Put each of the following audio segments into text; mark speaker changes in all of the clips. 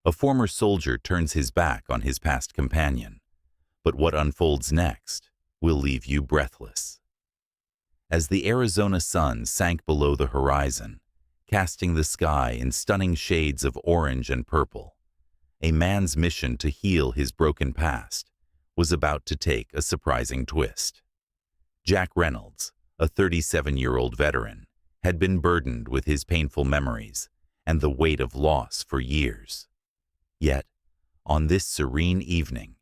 Speaker 1: A former soldier turns his back on his past companion, but what unfolds next will leave you breathless. As the Arizona sun sank below the horizon, casting the sky in stunning shades of orange and purple, a man's mission to heal his broken past was about to take a surprising twist. Jack Reynolds, a 37-year-old veteran, had been burdened with his painful memories and the weight of loss for years. Yet, on this serene evening,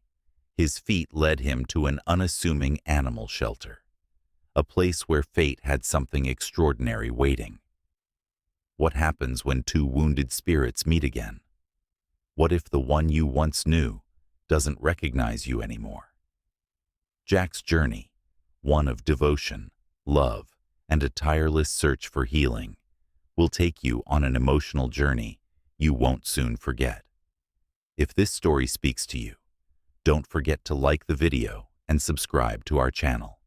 Speaker 1: his feet led him to an unassuming animal shelter, a place where fate had something extraordinary waiting. What happens when two wounded spirits meet again? What if the one you once knew doesn't recognize you anymore? Jack's journey, one of devotion, love, and a tireless search for healing, will take you on an emotional journey you won't soon forget. If this story speaks to you, don't forget to like the video and subscribe to our channel.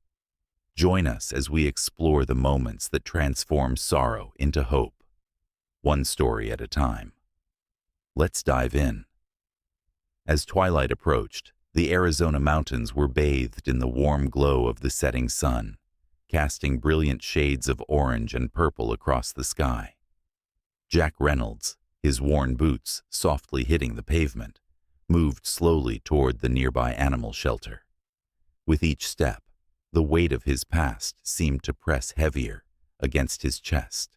Speaker 1: Join us as we explore the moments that transform sorrow into hope, one story at a time. Let's dive in. As twilight approached, the Arizona mountains were bathed in the warm glow of the setting sun, casting brilliant shades of orange and purple across the sky. Jack Reynolds, his worn boots softly hitting the pavement, moved slowly toward the nearby animal shelter. With each step, the weight of his past seemed to press heavier against his chest.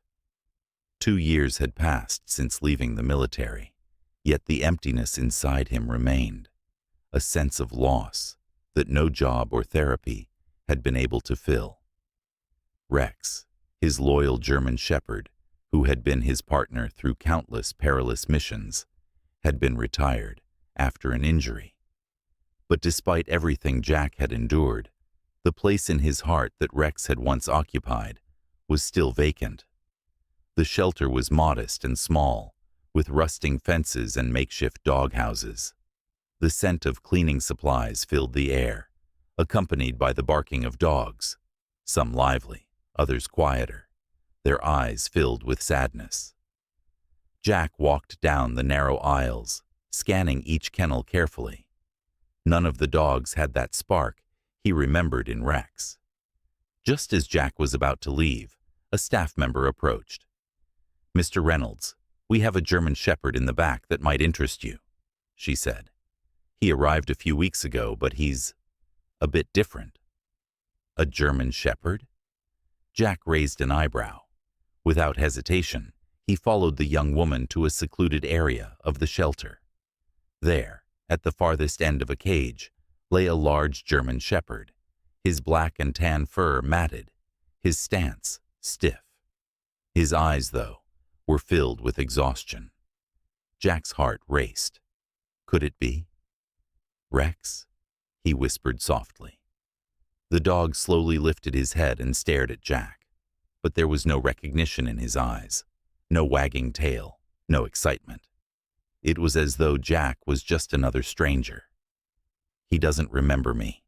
Speaker 1: 2 years had passed since leaving the military, yet the emptiness inside him remained, a sense of loss that no job or therapy had been able to fill. Rex, his loyal German shepherd, who had been his partner through countless perilous missions, had been retired after an injury. But despite everything Jack had endured, the place in his heart that Rex had once occupied was still vacant. The shelter was modest and small, with rusting fences and makeshift doghouses. The scent of cleaning supplies filled the air, accompanied by the barking of dogs, some lively, others quieter, their eyes filled with sadness. Jack walked down the narrow aisles, scanning each kennel carefully. None of the dogs had that spark he remembered in Rex. Just as Jack was about to leave, a staff member approached. "Mr. Reynolds, we have a German shepherd in the back that might interest you," she said. "He arrived a few weeks ago, but he's a bit different." "A German shepherd?" Jack raised an eyebrow. Without hesitation, he followed the young woman to a secluded area of the shelter. There, at the farthest end of a cage, lay a large German shepherd, his black and tan fur matted, his stance stiff. His eyes, though, were filled with exhaustion. Jack's heart raced. Could it be? "Rex?" he whispered softly. The dog slowly lifted his head and stared at Jack, but there was no recognition in his eyes, no wagging tail, no excitement. It was as though Jack was just another stranger. "He doesn't remember me,"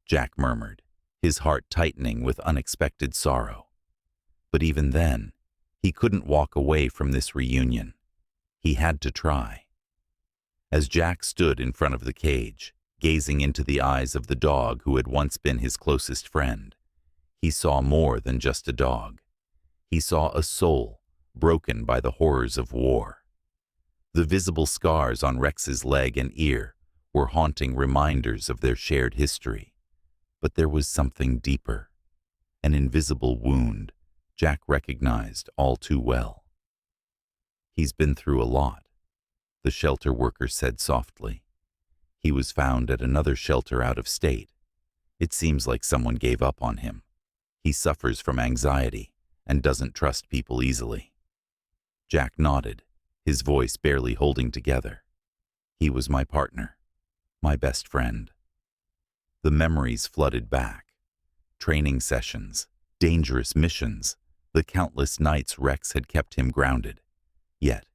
Speaker 1: Jack murmured, his heart tightening with unexpected sorrow. But even then, he couldn't walk away from this reunion. He had to try. As Jack stood in front of the cage, gazing into the eyes of the dog who had once been his closest friend, he saw more than just a dog. He saw a soul broken by the horrors of war. The visible scars on Rex's leg and ear were haunting reminders of their shared history. But there was something deeper, an invisible wound Jack recognized all too well. "He's been through a lot," the shelter worker said softly. "He was found at another shelter out of state. It seems like someone gave up on him. He suffers from anxiety and doesn't trust people easily." Jack nodded, his voice barely holding together. "He was my partner, my best friend." The memories flooded back. Training sessions, dangerous missions, the countless nights Rex had kept him grounded. Yet,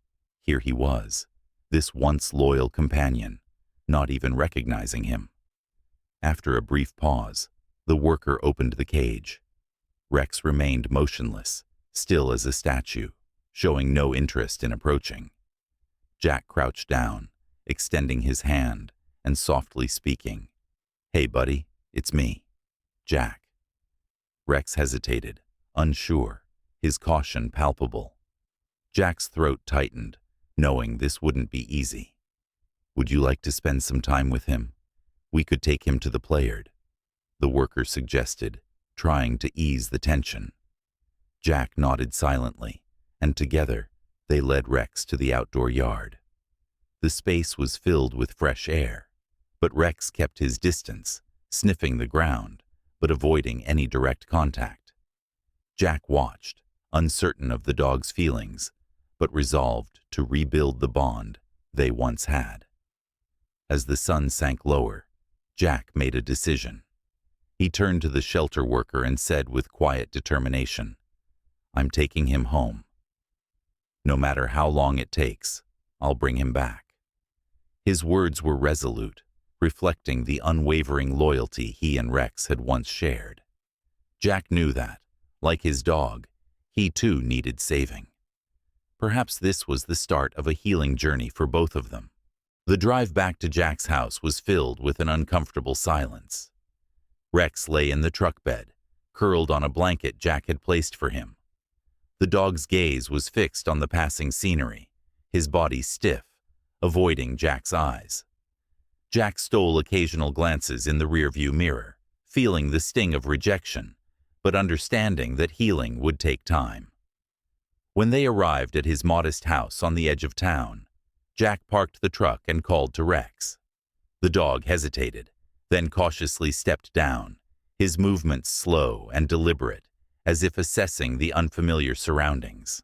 Speaker 1: here he was, this once loyal companion, not even recognizing him. After a brief pause, the worker opened the cage. Rex remained motionless, still as a statue, showing no interest in approaching. Jack crouched down, extending his hand and softly speaking. "Hey, buddy, it's me, Jack." Rex hesitated, unsure, his caution palpable. Jack's throat tightened, knowing this wouldn't be easy. "Would you like to spend some time with him? We could take him to the playard," the worker suggested, trying to ease the tension. Jack nodded silently, and together they led Rex to the outdoor yard. The space was filled with fresh air, but Rex kept his distance, sniffing the ground, but avoiding any direct contact. Jack watched, uncertain of the dog's feelings, but resolved to rebuild the bond they once had. As the sun sank lower, Jack made a decision. He turned to the shelter worker and said with quiet determination, "I'm taking him home. No matter how long it takes, I'll bring him back." His words were resolute, reflecting the unwavering loyalty he and Rex had once shared. Jack knew that, like his dog, he too needed saving. Perhaps this was the start of a healing journey for both of them. The drive back to Jack's house was filled with an uncomfortable silence. Rex lay in the truck bed, curled on a blanket Jack had placed for him. The dog's gaze was fixed on the passing scenery, his body stiff, avoiding Jack's eyes. Jack stole occasional glances in the rearview mirror, feeling the sting of rejection, but understanding that healing would take time. When they arrived at his modest house on the edge of town, Jack parked the truck and called to Rex. The dog hesitated, then cautiously stepped down, his movements slow and deliberate, as if assessing the unfamiliar surroundings.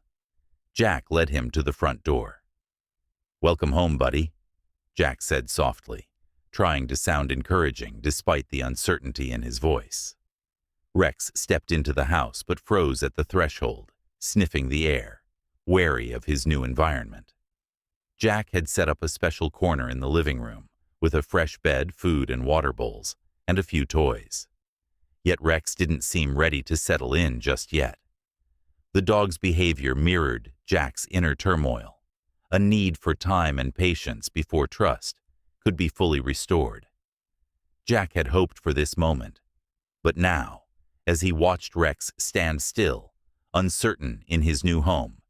Speaker 1: Jack led him to the front door. "Welcome home, buddy," Jack said softly, trying to sound encouraging despite the uncertainty in his voice. Rex stepped into the house but froze at the threshold, sniffing the air, wary of his new environment. Jack had set up a special corner in the living room, with a fresh bed, food and water bowls, and a few toys. Yet Rex didn't seem ready to settle in just yet. The dog's behavior mirrored Jack's inner turmoil, a need for time and patience before trust could be fully restored. Jack had hoped for this moment, but now, as he watched Rex stand still, uncertain in his new home,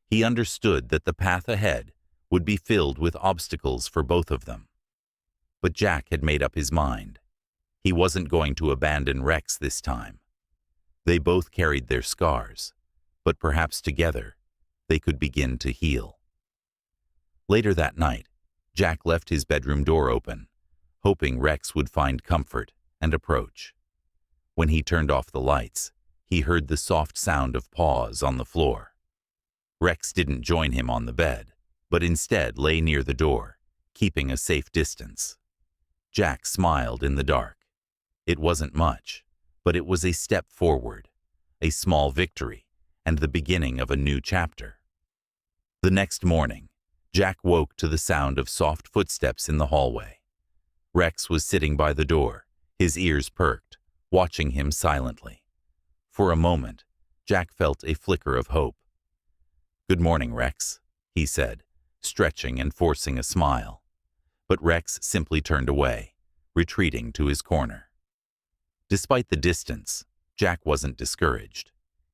Speaker 1: he understood that the path ahead would be filled with obstacles for both of them. But Jack had made up his mind. He wasn't going to abandon Rex this time. They both carried their scars, but perhaps together they could begin to heal. Later that night, Jack left his bedroom door open, hoping Rex would find comfort and approach. When he turned off the lights, he heard the soft sound of paws on the floor. Rex didn't join him on the bed, but instead lay near the door, keeping a safe distance. Jack smiled in the dark. It wasn't much, but it was a step forward, a small victory, and the beginning of a new chapter. The next morning, Jack woke to the sound of soft footsteps in the hallway. Rex was sitting by the door, his ears perked, watching him silently. For a moment, Jack felt a flicker of hope. "Good morning, Rex," he said, stretching and forcing a smile. But Rex simply turned away, retreating to his corner. Despite the distance, Jack wasn't discouraged.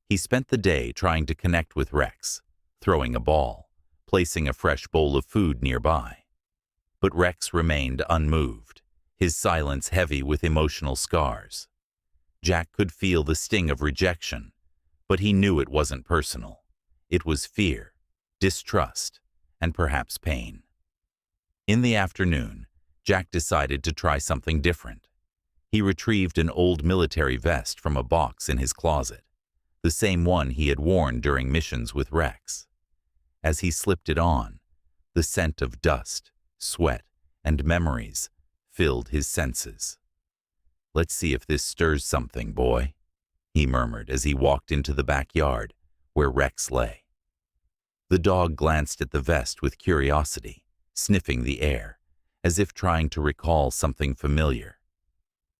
Speaker 1: He spent the day trying to connect with Rex, throwing a ball, placing a fresh bowl of food nearby. But Rex remained unmoved, his silence heavy with emotional scars. Jack could feel the sting of rejection, but he knew it wasn't personal. It was fear, distrust, and perhaps pain. In the afternoon, Jack decided to try something different. He retrieved an old military vest from a box in his closet, the same one he had worn during missions with Rex. As he slipped it on, the scent of dust, sweat, and memories filled his senses. "Let's see if this stirs something, boy," he murmured as he walked into the backyard where Rex lay. The dog glanced at the vest with curiosity, sniffing the air, as if trying to recall something familiar.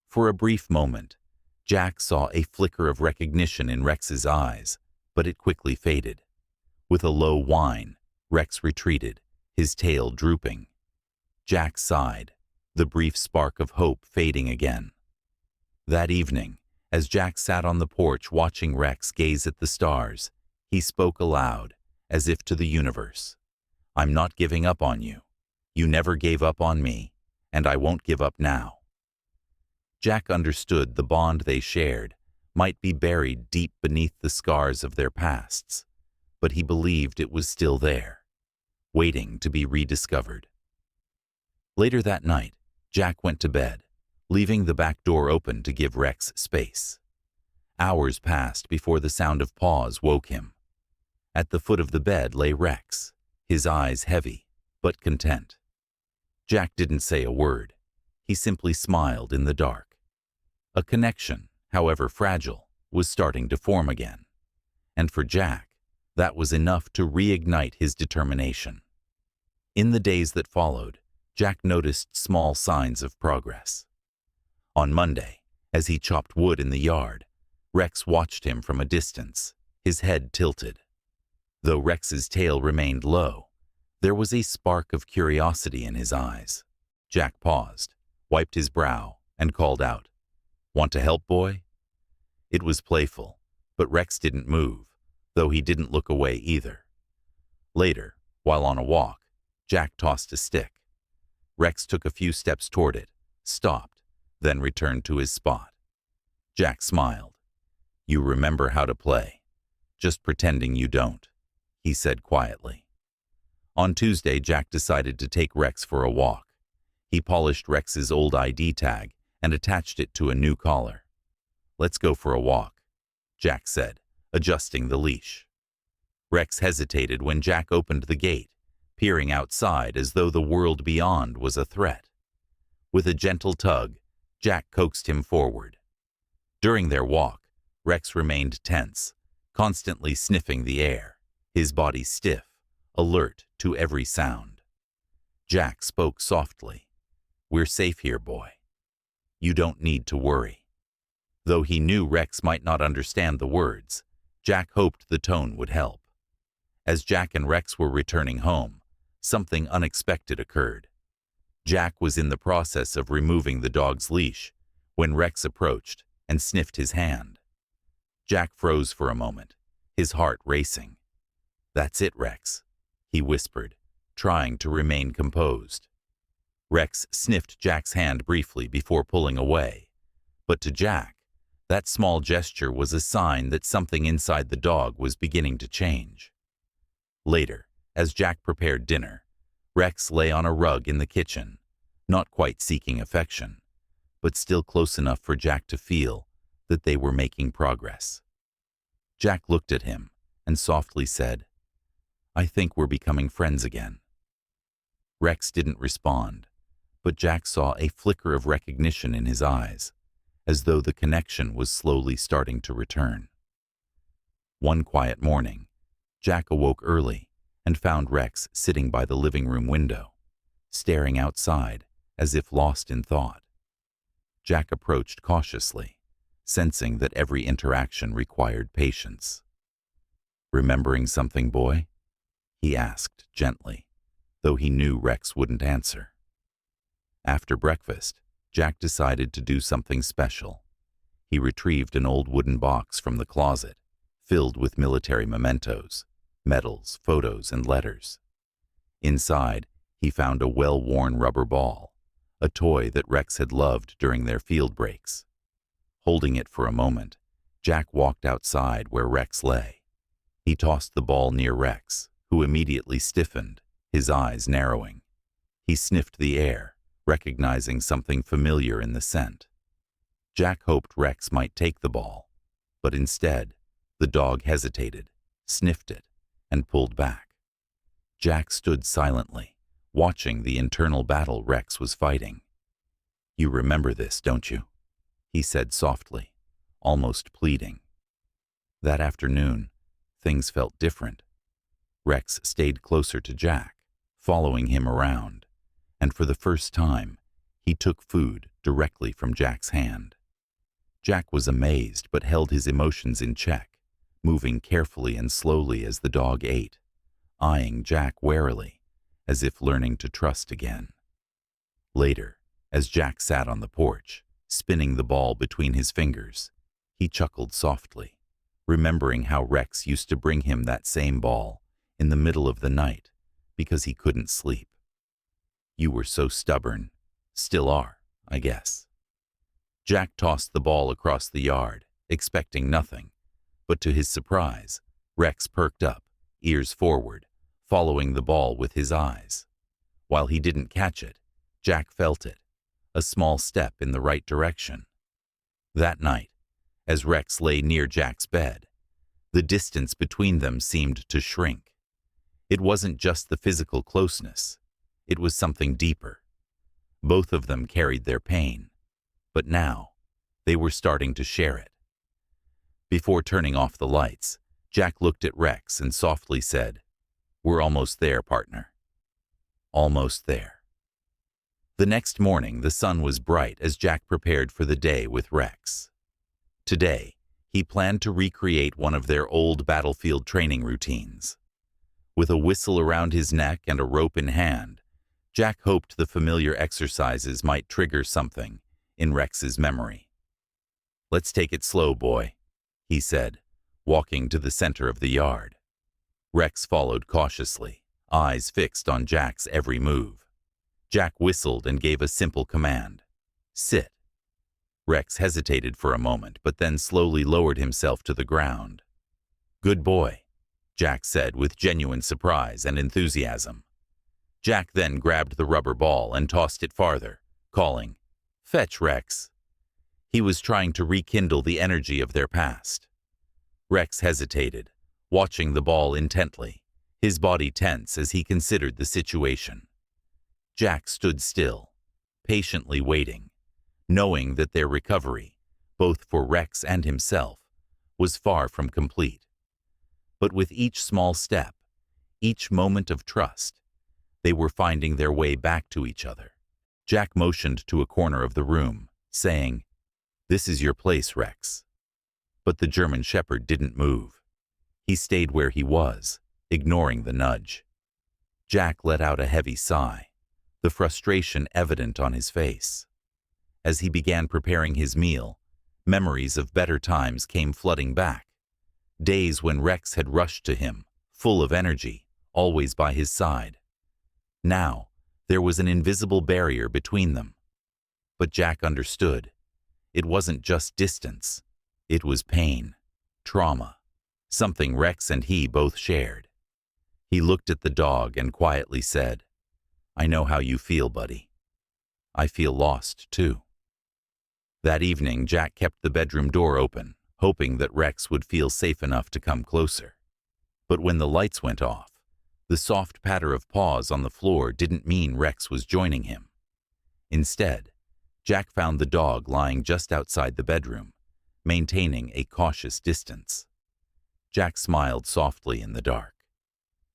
Speaker 1: For a brief moment, Jack saw a flicker of recognition in Rex's eyes, but it quickly faded. With a low whine, Rex retreated, his tail drooping. Jack sighed, the brief spark of hope fading again. That evening, as Jack sat on the porch watching Rex gaze at the stars, he spoke aloud, as if to the universe. "I'm not giving up on you. You never gave up on me, and I won't give up now." Jack understood the bond they shared might be buried deep beneath the scars of their pasts, but he believed it was still there, waiting to be rediscovered. Later that night, Jack went to bed, leaving the back door open to give Rex space. Hours passed before the sound of paws woke him. At the foot of the bed lay Rex, his eyes heavy, but content. Jack didn't say a word. He simply smiled in the dark. A connection, however fragile, was starting to form again. And for Jack, that was enough to reignite his determination. In the days that followed, Jack noticed small signs of progress. On Monday, as he chopped wood in the yard, Rex watched him from a distance, his head tilted. Though Rex's tail remained low, there was a spark of curiosity in his eyes. Jack paused, wiped his brow, and called out, "Want to help, boy?" It was playful, but Rex didn't move, though he didn't look away either. Later, while on a walk, Jack tossed a stick. Rex took a few steps toward it, stopped, then returned to his spot. Jack smiled. "You remember how to play. Just pretending you don't," he said quietly. On Tuesday, Jack decided to take Rex for a walk. He polished Rex's old ID tag and attached it to a new collar. "Let's go for a walk," Jack said, adjusting the leash. Rex hesitated when Jack opened the gate, peering outside as though the world beyond was a threat. With a gentle tug, Jack coaxed him forward. During their walk, Rex remained tense, constantly sniffing the air, his body stiff, alert to every sound. Jack spoke softly. "We're safe here, boy. You don't need to worry." Though he knew Rex might not understand the words, Jack hoped the tone would help. As Jack and Rex were returning home, something unexpected occurred. Jack was in the process of removing the dog's leash when Rex approached and sniffed his hand. Jack froze for a moment, his heart racing. "That's it, Rex," he whispered, trying to remain composed. Rex sniffed Jack's hand briefly before pulling away, but to Jack, that small gesture was a sign that something inside the dog was beginning to change. Later, as Jack prepared dinner, Rex lay on a rug in the kitchen, not quite seeking affection, but still close enough for Jack to feel that they were making progress. Jack looked at him and softly said, "I think we're becoming friends again." Rex didn't respond, but Jack saw a flicker of recognition in his eyes, as though the connection was slowly starting to return. One quiet morning, Jack awoke early and found Rex sitting by the living room window, staring outside as if lost in thought. Jack approached cautiously, sensing that every interaction required patience. "Remembering something, boy?" he asked gently, though he knew Rex wouldn't answer. After breakfast, Jack decided to do something special. He retrieved an old wooden box from the closet, filled with military mementos, medals, photos, and letters. Inside, he found a well-worn rubber ball, a toy that Rex had loved during their field breaks. Holding it for a moment, Jack walked outside where Rex lay. He tossed the ball near Rex, who immediately stiffened, his eyes narrowing. He sniffed the air, recognizing something familiar in the scent. Jack hoped Rex might take the ball, but instead, the dog hesitated, sniffed it, and pulled back. Jack stood silently, watching the internal battle Rex was fighting. "You remember this, don't you?" he said softly, almost pleading. That afternoon, things felt different. Rex stayed closer to Jack, following him around, and for the first time, he took food directly from Jack's hand. Jack was amazed but held his emotions in check, moving carefully and slowly as the dog ate, eyeing Jack warily, as if learning to trust again. Later, as Jack sat on the porch, spinning the ball between his fingers, he chuckled softly, remembering how Rex used to bring him that same ball in the middle of the night because he couldn't sleep. "You were so stubborn. Still are, I guess." Jack tossed the ball across the yard, expecting nothing, but to his surprise, Rex perked up, ears forward, following the ball with his eyes. While he didn't catch it, Jack felt it, a small step in the right direction. That night, as Rex lay near Jack's bed, the distance between them seemed to shrink. It wasn't just the physical closeness, it was something deeper. Both of them carried their pain, but now they were starting to share it. Before turning off the lights, Jack looked at Rex and softly said, "We're almost there, partner." Almost there. The next morning, the sun was bright as Jack prepared for the day with Rex. Today, he planned to recreate one of their old battlefield training routines. With a whistle around his neck and a rope in hand, Jack hoped the familiar exercises might trigger something in Rex's memory. "Let's take it slow, boy," he said, walking to the center of the yard. Rex followed cautiously, eyes fixed on Jack's every move. Jack whistled and gave a simple command, "Sit." Rex hesitated for a moment, but then slowly lowered himself to the ground. "Good boy," Jack said with genuine surprise and enthusiasm. Jack then grabbed the rubber ball and tossed it farther, calling, "Fetch, Rex." He was trying to rekindle the energy of their past. Rex hesitated, watching the ball intently, his body tense as he considered the situation. Jack stood still, patiently waiting, knowing that their recovery, both for Rex and himself, was far from complete. But with each small step, each moment of trust, they were finding their way back to each other. Jack motioned to a corner of the room, saying, "This is your place, Rex." But the German Shepherd didn't move. He stayed where he was, ignoring the nudge. Jack let out a heavy sigh, the frustration evident on his face. As he began preparing his meal, memories of better times came flooding back. Days when Rex had rushed to him, full of energy, always by his side. Now, there was an invisible barrier between them. But Jack understood. It wasn't just distance. It was pain, trauma, something Rex and he both shared. He looked at the dog and quietly said, "I know how you feel, buddy. I feel lost, too." That evening, Jack kept the bedroom door open, hoping that Rex would feel safe enough to come closer. But when the lights went off, the soft patter of paws on the floor didn't mean Rex was joining him. Instead, Jack found the dog lying just outside the bedroom, maintaining a cautious distance. Jack smiled softly in the dark.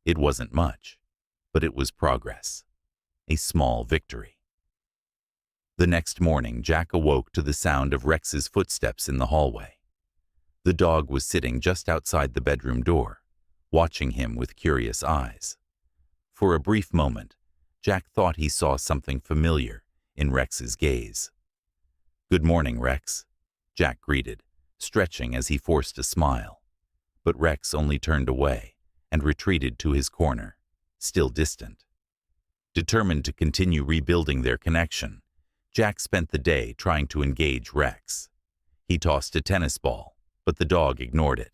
Speaker 1: It wasn't much, but it was progress. A small victory. The next morning, Jack awoke to the sound of Rex's footsteps in the hallway. The dog was sitting just outside the bedroom door, watching him with curious eyes. For a brief moment, Jack thought he saw something familiar in Rex's gaze. "Good morning, Rex," Jack greeted, stretching as he forced a smile. But Rex only turned away and retreated to his corner, still distant. Determined to continue rebuilding their connection, Jack spent the day trying to engage Rex. He tossed a tennis ball, but the dog ignored it.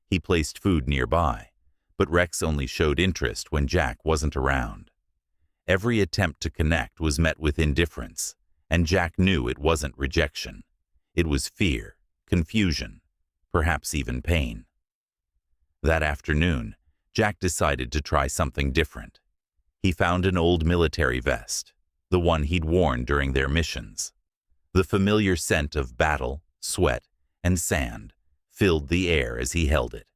Speaker 1: He placed food nearby, but Rex only showed interest when Jack wasn't around. Every attempt to connect was met with indifference, and Jack knew it wasn't rejection. It was fear, confusion, perhaps even pain. That afternoon, Jack decided to try something different. He found an old military vest, the one he'd worn during their missions. The familiar scent of battle, sweat, and sand filled the air as he held it.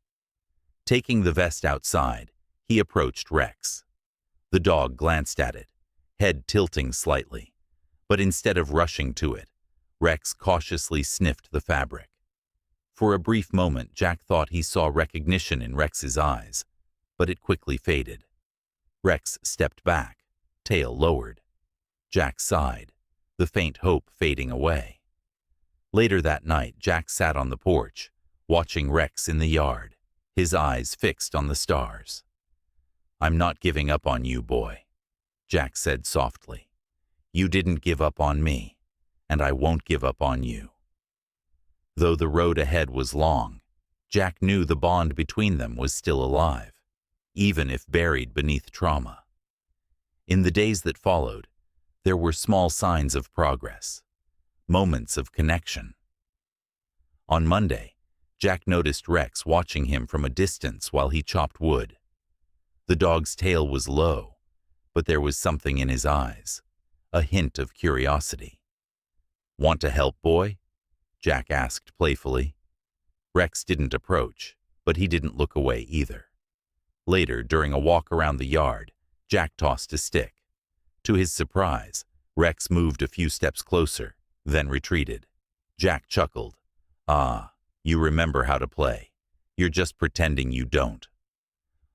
Speaker 1: Taking the vest outside, he approached Rex. The dog glanced at it, head tilting slightly, but instead of rushing to it, Rex cautiously sniffed the fabric. For a brief moment, Jack thought he saw recognition in Rex's eyes, but it quickly faded. Rex stepped back, tail lowered. Jack sighed, the faint hope fading away. Later that night, Jack sat on the porch, watching Rex in the yard, his eyes fixed on the stars. "I'm not giving up on you, boy," Jack said softly. "You didn't give up on me, and I won't give up on you." Though the road ahead was long, Jack knew the bond between them was still alive, even if buried beneath trauma. In the days that followed, there were small signs of progress, moments of connection. On Monday, Jack noticed Rex watching him from a distance while he chopped wood. The dog's tail was low, but there was something in his eyes, a hint of curiosity. "Want to help, boy?" Jack asked playfully. Rex didn't approach, but he didn't look away either. Later, during a walk around the yard, Jack tossed a stick. To his surprise, Rex moved a few steps closer, then retreated. Jack chuckled. "Ah, you remember how to play. You're just pretending you don't."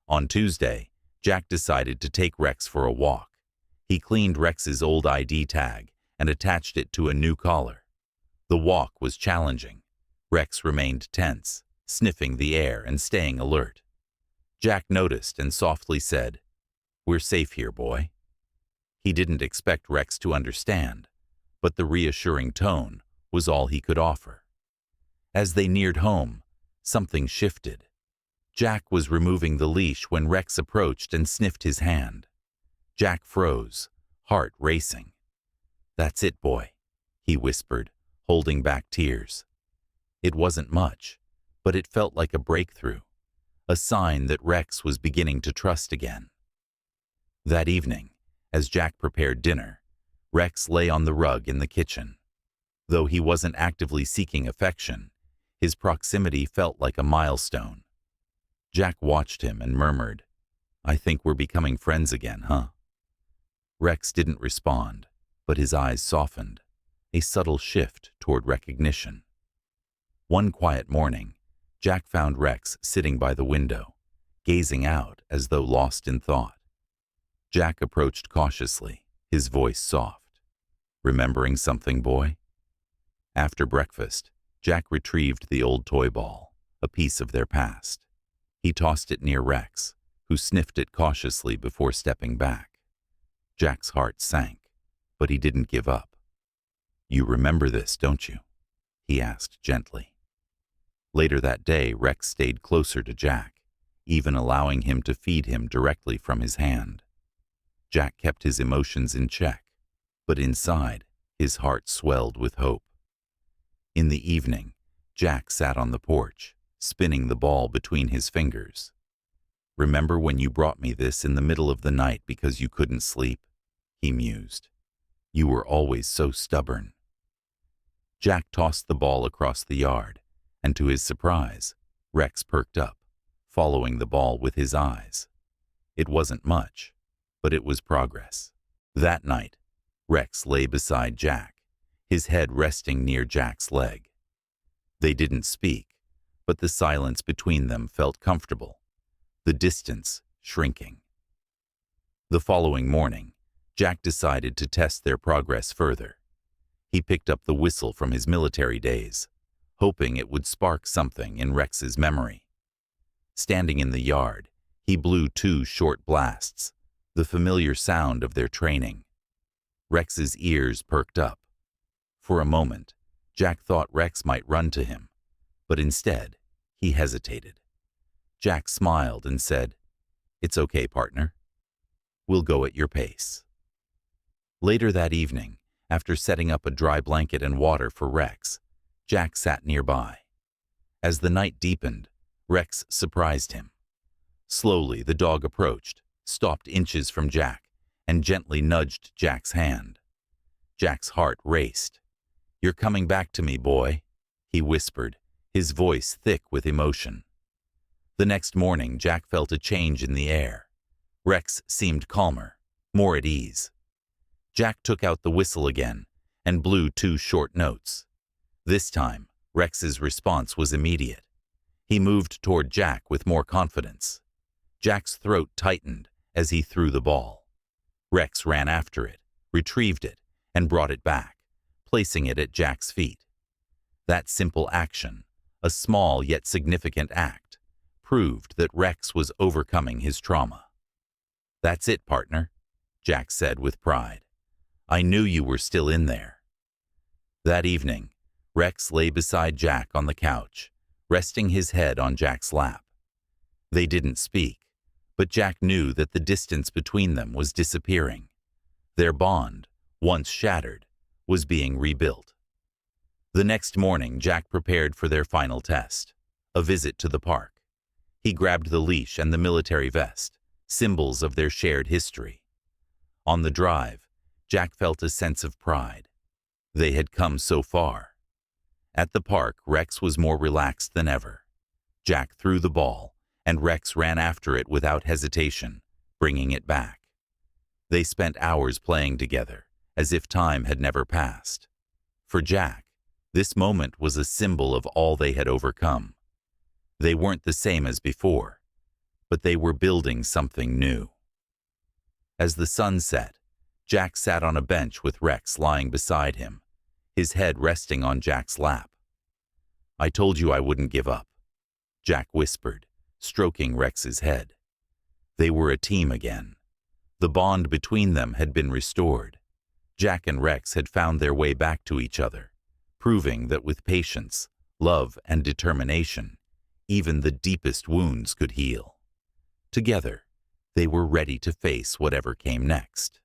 Speaker 1: On Tuesday, Jack decided to take Rex for a walk. He cleaned Rex's old ID tag and attached it to a new collar. The walk was challenging. Rex remained tense, sniffing the air and staying alert. Jack noticed and softly said, "We're safe here, boy." He didn't expect Rex to understand, but the reassuring tone was all he could offer. As they neared home, something shifted. Jack was removing the leash when Rex approached and sniffed his hand. Jack froze, heart racing. "That's it, boy," he whispered, holding back tears. It wasn't much, but it felt like a breakthrough, a sign that Rex was beginning to trust again. That evening, as Jack prepared dinner, Rex lay on the rug in the kitchen. Though he wasn't actively seeking affection, his proximity felt like a milestone. Jack watched him and murmured, "I think we're becoming friends again, huh?" Rex didn't respond, but his eyes softened, a subtle shift toward recognition. One quiet morning, Jack found Rex sitting by the window, gazing out as though lost in thought. Jack approached cautiously, his voice soft. "Remembering something, boy?" After breakfast, Jack retrieved the old toy ball, a piece of their past. He tossed it near Rex, who sniffed it cautiously before stepping back. Jack's heart sank, but he didn't give up. "You remember this, don't you?" he asked gently. Later that day, Rex stayed closer to Jack, even allowing him to feed him directly from his hand. Jack kept his emotions in check, but inside, his heart swelled with hope. In the evening, Jack sat on the porch, spinning the ball between his fingers. "Remember when you brought me this in the middle of the night because you couldn't sleep?" he mused. "You were always so stubborn." Jack tossed the ball across the yard, and to his surprise, Rex perked up, following the ball with his eyes. It wasn't much, but it was progress. That night, Rex lay beside Jack, his head resting near Jack's leg. They didn't speak, but the silence between them felt comfortable, the distance shrinking. The following morning, Jack decided to test their progress further. He picked up the whistle from his military days, hoping it would spark something in Rex's memory. Standing in the yard, he blew 2 short blasts, the familiar sound of their training. Rex's ears perked up. For a moment, Jack thought Rex might run to him, but instead, he hesitated. Jack smiled and said, "It's okay, partner. We'll go at your pace." Later that evening, after setting up a dry blanket and water for Rex, Jack sat nearby. As the night deepened, Rex surprised him. Slowly, the dog approached, stopped inches from Jack, and gently nudged Jack's hand. Jack's heart raced. "You're coming back to me, boy," he whispered, his voice thick with emotion. The next morning, Jack felt a change in the air. Rex seemed calmer, more at ease. Jack took out the whistle again and blew 2 short notes. This time, Rex's response was immediate. He moved toward Jack with more confidence. Jack's throat tightened as he threw the ball. Rex ran after it, retrieved it, and brought it back, placing it at Jack's feet. That simple action, a small yet significant act, proved that Rex was overcoming his trauma. "That's it, partner," Jack said with pride. "I knew you were still in there." That evening, Rex lay beside Jack on the couch, resting his head on Jack's lap. They didn't speak, but Jack knew that the distance between them was disappearing. Their bond, once shattered, was being rebuilt. The next morning, Jack prepared for their final test, a visit to the park. He grabbed the leash and the military vest, symbols of their shared history. On the drive, Jack felt a sense of pride. They had come so far. At the park, Rex was more relaxed than ever. Jack threw the ball, and Rex ran after it without hesitation, bringing it back. They spent hours playing together, as if time had never passed. For Jack, this moment was a symbol of all they had overcome. They weren't the same as before, but they were building something new. As the sun set, Jack sat on a bench with Rex lying beside him, his head resting on Jack's lap. "I told you I wouldn't give up," Jack whispered, stroking Rex's head. They were a team again. The bond between them had been restored. Jack and Rex had found their way back to each other, proving that with patience, love, and determination, even the deepest wounds could heal. Together, they were ready to face whatever came next.